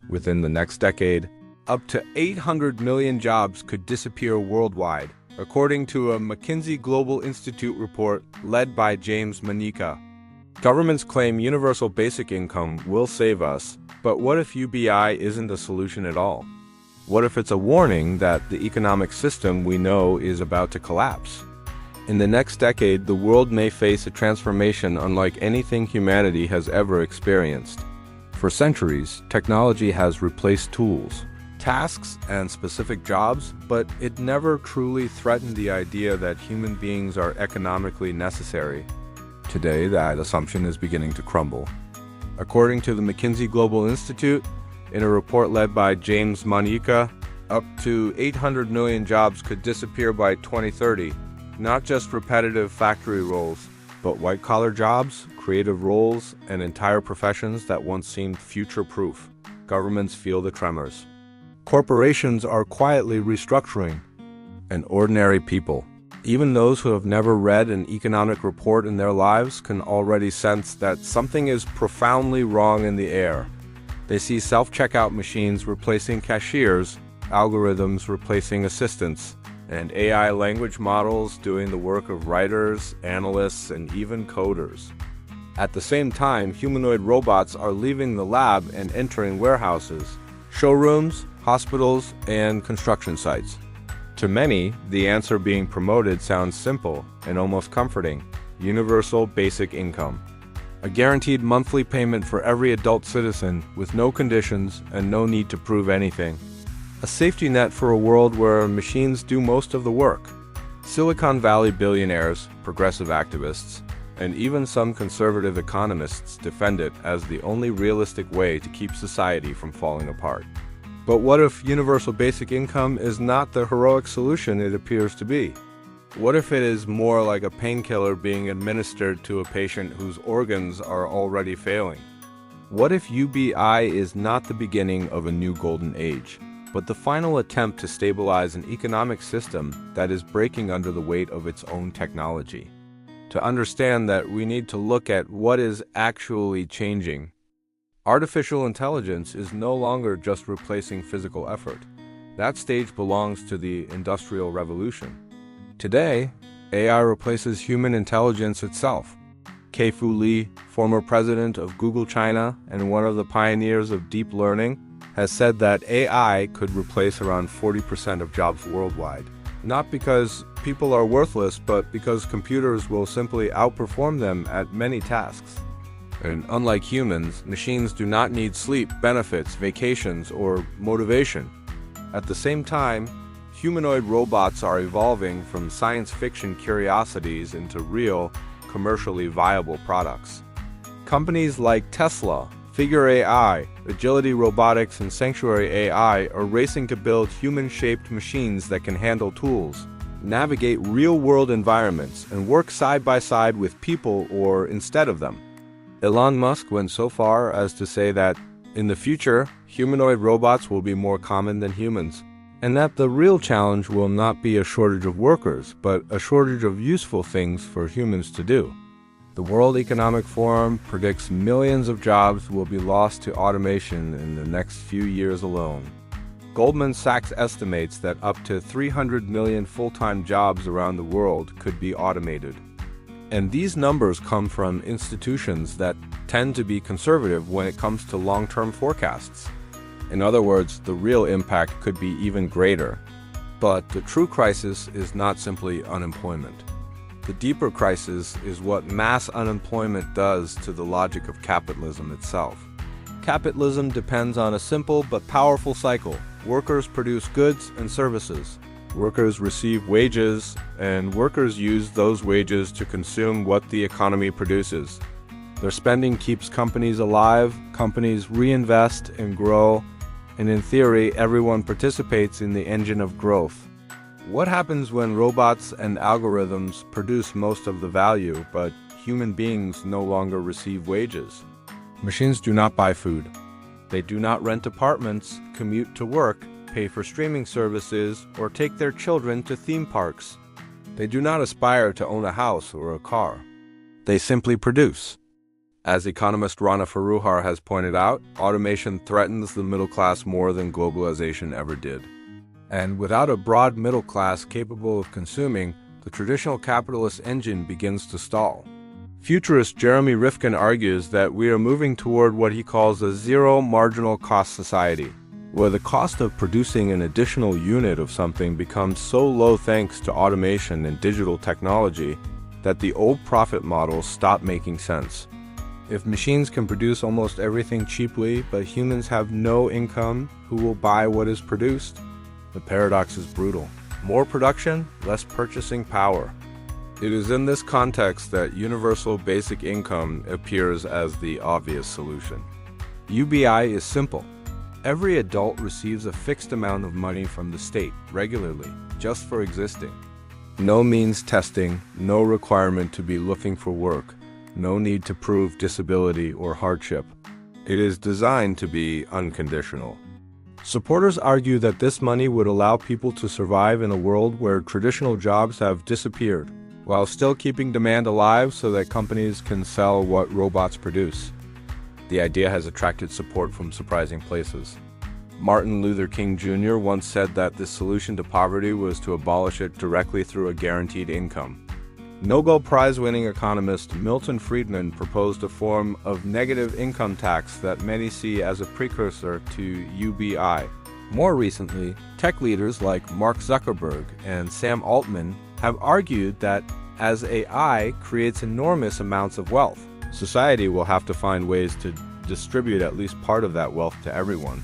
Within the next decade, up to 800 million jobs could disappear worldwide, according to a McKinsey Global Institute report led by James Manica. Governments claim universal basic income will save us, but what if UBI isn't a solution at all? What if it's a warning that the economic system we know is about to collapse? In the next decade, the world may face a transformation unlike anything humanity has ever experienced. For centuries, technology has replaced tools, tasks, and specific jobs, but it never truly threatened the idea that human beings are economically necessary. Today, that assumption is beginning to crumble. According to the McKinsey Global Institute, in a report led by James Manica, up to 800 million jobs could disappear by 2030, not just repetitive factory roles, but white-collar jobs, creative roles, and entire professions that once seemed future-proof. Governments feel the tremors. Corporations are quietly restructuring. And ordinary people, even those who have never read an economic report in their lives, can already sense that something is profoundly wrong in the air. They see self-checkout machines replacing cashiers, algorithms replacing assistants, and AI language models doing the work of writers, analysts, and even coders. At the same time, humanoid robots are leaving the lab and entering warehouses, showrooms, hospitals, and construction sites. To many, the answer being promoted sounds simple and almost comforting: universal basic income. A guaranteed monthly payment for every adult citizen with no conditions and no need to prove anything. A safety net for a world where machines do most of the work. Silicon Valley billionaires, progressive activists, and even some conservative economists defend it as the only realistic way to keep society from falling apart. But what if universal basic income is not the heroic solution it appears to be? What if it is more like a painkiller being administered to a patient whose organs are already failing? What if UBI is not the beginning of a new golden age, but the final attempt to stabilize an economic system that is breaking under the weight of its own technology? To understand that, we need to look at what is actually changing. Artificial intelligence is no longer just replacing physical effort. That stage belongs to the Industrial Revolution. Today, AI replaces human intelligence itself. Kai-Fu Lee, former president of Google China and one of the pioneers of deep learning, has said that AI could replace around 40% of jobs worldwide. Not because people are worthless, but because computers will simply outperform them at many tasks. And unlike humans, machines do not need sleep, benefits, vacations, or motivation. At the same time, humanoid robots are evolving from science fiction curiosities into real, commercially viable products. Companies like Tesla, Figure AI, Agility Robotics, and Sanctuary AI are racing to build human-shaped machines that can handle tools, navigate real-world environments, and work side by side with people or instead of them. Elon Musk went so far as to say that, in the future, humanoid robots will be more common than humans, and that the real challenge will not be a shortage of workers, but a shortage of useful things for humans to do. The World Economic Forum predicts millions of jobs will be lost to automation in the next few years alone. Goldman Sachs estimates that up to 300 million full-time jobs around the world could be automated. And these numbers come from institutions that tend to be conservative when it comes to long-term forecasts. In other words, the real impact could be even greater. But the true crisis is not simply unemployment. The deeper crisis is what mass unemployment does to the logic of capitalism itself. Capitalism depends on a simple but powerful cycle. Workers produce goods and services. Workers receive wages, and workers use those wages to consume what the economy produces. Their spending keeps companies alive, companies reinvest and grow, and in theory, everyone participates in the engine of growth. What happens when robots and algorithms produce most of the value, but human beings no longer receive wages? Machines do not buy food. They do not rent apartments, commute to work, pay for streaming services, or take their children to theme parks. They do not aspire to own a house or a car. They simply produce. As economist Rana Foroohar has pointed out, automation threatens the middle class more than globalization ever did. And without a broad middle class capable of consuming, the traditional capitalist engine begins to stall. Futurist Jeremy Rifkin argues that we are moving toward what he calls a zero marginal cost society, where the cost of producing an additional unit of something becomes so low thanks to automation and digital technology that the old profit models stop making sense. If machines can produce almost everything cheaply, but humans have no income, who will buy what is produced? The paradox is brutal. More production, less purchasing power. It is in this context that universal basic income appears as the obvious solution. UBI is simple. Every adult receives a fixed amount of money from the state regularly, just for existing. No means testing, no requirement to be looking for work, no need to prove disability or hardship. It is designed to be unconditional. Supporters argue that this money would allow people to survive in a world where traditional jobs have disappeared, while still keeping demand alive so that companies can sell what robots produce. The idea has attracted support from surprising places. Martin Luther King Jr. once said that the solution to poverty was to abolish it directly through a guaranteed income. Nobel Prize-winning economist Milton Friedman proposed a form of negative income tax that many see as a precursor to UBI. More recently, tech leaders like Mark Zuckerberg and Sam Altman have argued that as AI creates enormous amounts of wealth, society will have to find ways to distribute at least part of that wealth to everyone.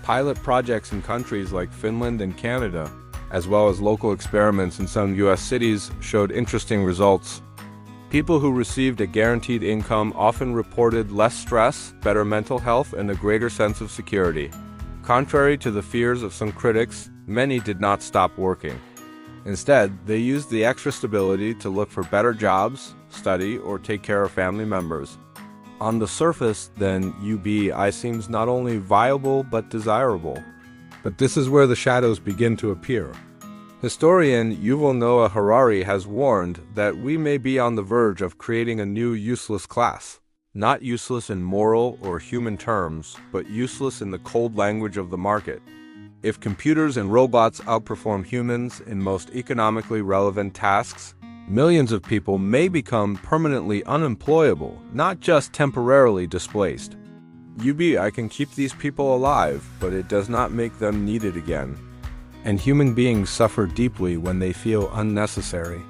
Pilot projects in countries like Finland and Canada, as well as local experiments in some U.S. cities, showed interesting results. People who received a guaranteed income often reported less stress, better mental health, and a greater sense of security. Contrary to the fears of some critics, many did not stop working. Instead, they used the extra stability to look for better jobs, study, or take care of family members. On the surface, then, UBI seems not only viable but desirable. But this is where the shadows begin to appear. Historian Yuval Noah Harari has warned that we may be on the verge of creating a new useless class. Not useless in moral or human terms, but useless in the cold language of the market. If computers and robots outperform humans in most economically relevant tasks, millions of people may become permanently unemployable, not just temporarily displaced. UBI can keep these people alive, but it does not make them needed again. And human beings suffer deeply when they feel unnecessary.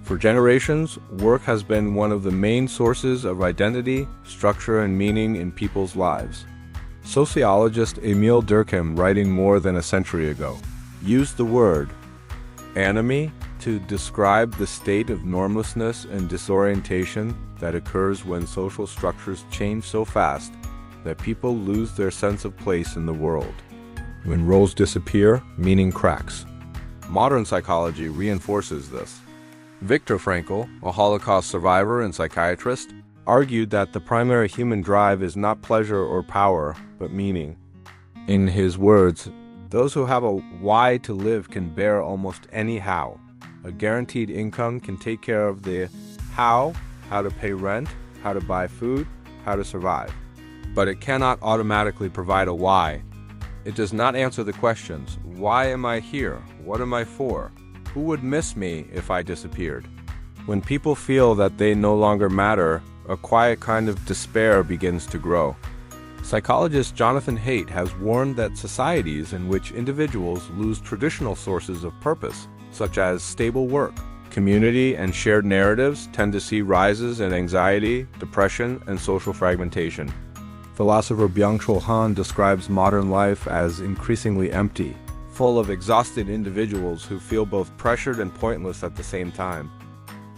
For generations, work has been one of the main sources of identity, structure, and meaning in people's lives. Sociologist Emil Durkheim, writing more than a century ago, used the word anomie to describe the state of normlessness and disorientation that occurs when social structures change so fast that people lose their sense of place in the world. When roles disappear, meaning cracks. Modern psychology reinforces this. Viktor Frankl, a Holocaust survivor and psychiatrist, argued that the primary human drive is not pleasure or power, but meaning. In his words, those who have a why to live can bear almost any how. A guaranteed income can take care of the how to pay rent, how to buy food, how to survive. But it cannot automatically provide a why. It does not answer the questions, why am I here? What am I for? Who would miss me if I disappeared? When people feel that they no longer matter, a quiet kind of despair begins to grow. Psychologist Jonathan Haidt has warned that societies in which individuals lose traditional sources of purpose, such as stable work, community, and shared narratives, tend to see rises in anxiety, depression, and social fragmentation. Philosopher Byung-Chul Han describes modern life as increasingly empty, full of exhausted individuals who feel both pressured and pointless at the same time.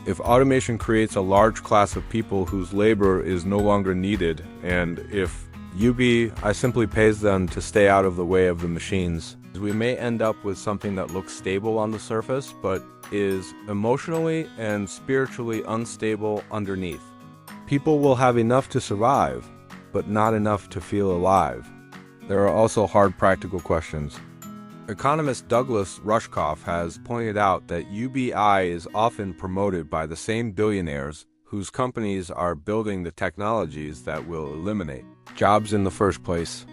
If automation creates a large class of people whose labor is no longer needed, and if UBI simply pays them to stay out of the way of the machines, we may end up with something that looks stable on the surface, but is emotionally and spiritually unstable underneath. People will have enough to survive, but not enough to feel alive. There are also hard practical questions. Economist Douglas Rushkoff has pointed out that UBI is often promoted by the same billionaires whose companies are building the technologies that will eliminate jobs in the first place.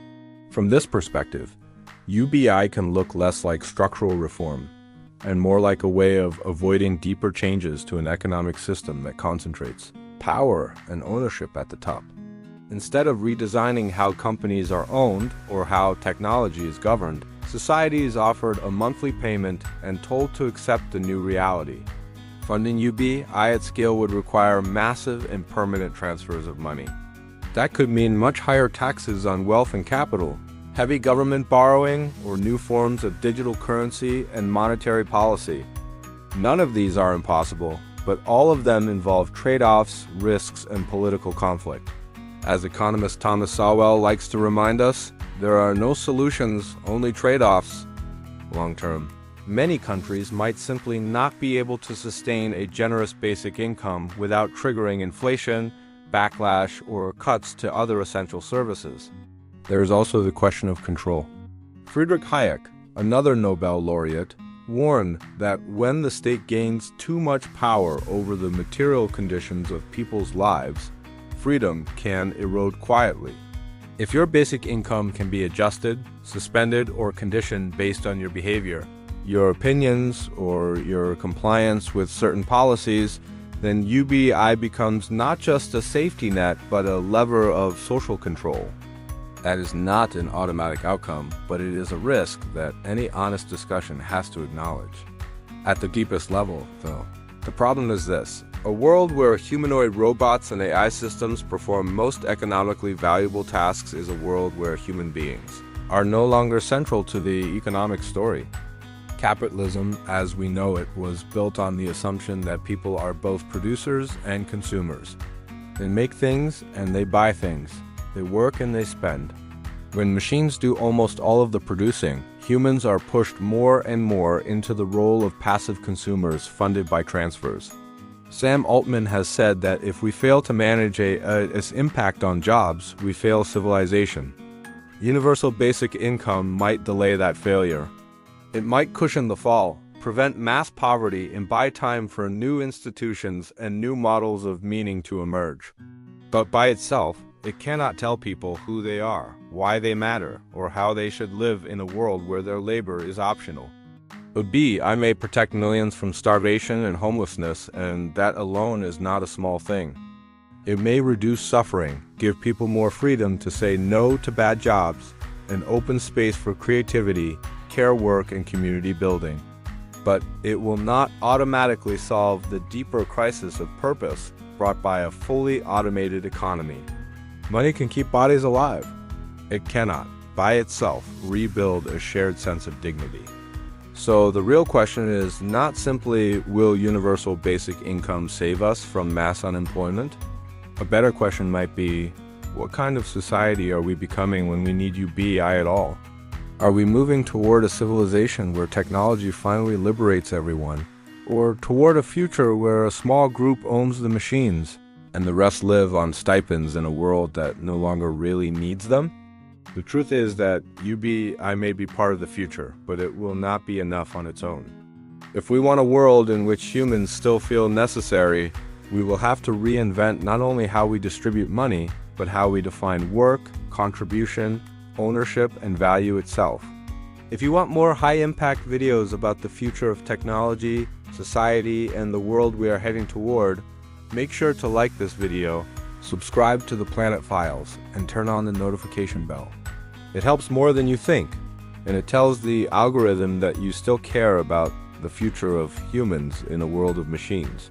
From this perspective, UBI can look less like structural reform and more like a way of avoiding deeper changes to an economic system that concentrates power and ownership at the top. Instead of redesigning how companies are owned or how technology is governed, society is offered a monthly payment and told to accept the new reality. Funding UBI at scale would require massive and permanent transfers of money. That could mean much higher taxes on wealth and capital, heavy government borrowing, or new forms of digital currency and monetary policy. None of these are impossible, but all of them involve trade-offs, risks, and political conflict. As economist Thomas Sowell likes to remind us, there are no solutions, only trade-offs. Long-term, many countries might simply not be able to sustain a generous basic income without triggering inflation, backlash, or cuts to other essential services. There is also the question of control. Friedrich Hayek, another Nobel laureate, warned that when the state gains too much power over the material conditions of people's lives, freedom can erode quietly. If your basic income can be adjusted, suspended, or conditioned based on your behavior, your opinions, or your compliance with certain policies, then UBI becomes not just a safety net, but a lever of social control. That is not an automatic outcome, but it is a risk that any honest discussion has to acknowledge. At the deepest level, though, the problem is this: a world where humanoid robots and AI systems perform most economically valuable tasks is a world where human beings are no longer central to the economic story. Capitalism, as we know it, was built on the assumption that people are both producers and consumers. They make things and they buy things. They work and they spend. When machines do almost all of the producing, humans are pushed more and more into the role of passive consumers funded by transfers. Sam Altman has said that if we fail to manage its impact on jobs, we fail civilization. Universal basic income might delay that failure. It might cushion the fall, prevent mass poverty, and buy time for new institutions and new models of meaning to emerge. But by itself, it cannot tell people who they are, why they matter, or how they should live in a world where their labor is optional. UBI may protect millions from starvation and homelessness, and that alone is not a small thing. It may reduce suffering, give people more freedom to say no to bad jobs, and open space for creativity, care work, and community building. But it will not automatically solve the deeper crisis of purpose brought by a fully automated economy. Money can keep bodies alive. It cannot, by itself, rebuild a shared sense of dignity. So the real question is not simply, will universal basic income save us from mass unemployment? A better question might be, what kind of society are we becoming when we need UBI at all? Are we moving toward a civilization where technology finally liberates everyone, or toward a future where a small group owns the machines and the rest live on stipends in a world that no longer really needs them? The truth is that UBI may be part of the future, but it will not be enough on its own. If we want a world in which humans still feel necessary, we will have to reinvent not only how we distribute money, but how we define work, contribution, ownership, and value itself. If you want more high-impact videos about the future of technology, society, and the world we are heading toward, make sure to like this video, subscribe to the Planet Files, and turn on the notification bell. It helps more than you think, and it tells the algorithm that you still care about the future of humans in a world of machines.